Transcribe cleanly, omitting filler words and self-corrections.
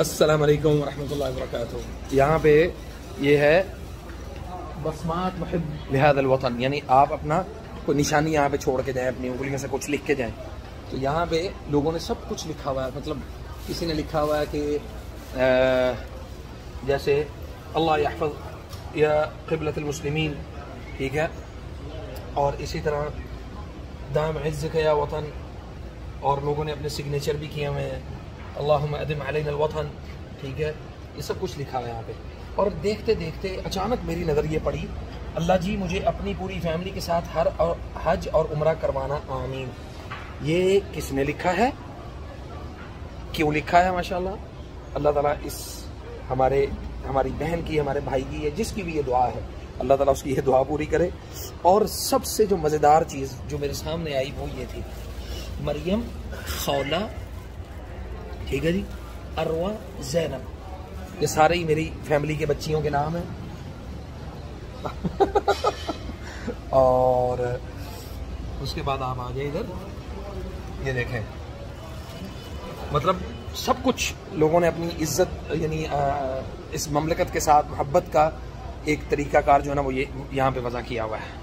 अस्सलाम वालेकुम रहमतुल्लाहि व बरकातुहू। यहाँ पे ये है बस्मात मुहिब लिहाज़ल वतन, यानी आप अपना कोई निशानी यहाँ पे छोड़ के जाएं, अपनी उंगलियों से कुछ लिख के जाएं। तो यहाँ पे लोगों ने सब कुछ लिखा हुआ है, मतलब किसी ने लिखा हुआ है कि जैसे अल्लाह यहफ़ज़ या क़िबलतुल मुस्लिमीन, ठीक है, और इसी तरह दाम इज़्ज़क या वतन, और लोगों ने अपने सिग्नेचर भी किए हुए हैं, अल्लाहुम्मा अदिम अलैना वतन, ठीक है, ये सब कुछ लिखा है यहाँ पे। और देखते देखते अचानक मेरी नज़र ये पड़ी, अल्लाह जी मुझे अपनी पूरी फैमिली के साथ हज और उम्रा करवाना, आमीन। ये किसने लिखा है, क्यों लिखा है? माशाल्लाह, अल्लाह ताला इस हमारी बहन की, हमारे भाई की, जिसकी भी ये दुआ है, अल्लाह ताला उसकी ये दुआ पूरी करे। और सबसे जो मज़ेदार चीज़ जो मेरे सामने आई वो ये थी, मरियम, खौला, ठीक है जी, अरवा, ज़ैनब, ये सारे ही मेरी फैमिली के बच्चियों के नाम हैं। और उसके बाद आप आ जाइए इधर, ये देखें, मतलब सब कुछ लोगों ने अपनी इज्जत, यानी इस ममलकत के साथ मोहब्बत का एक तरीकाकार जो है ना वो ये यहाँ पे वज़ा किया हुआ है।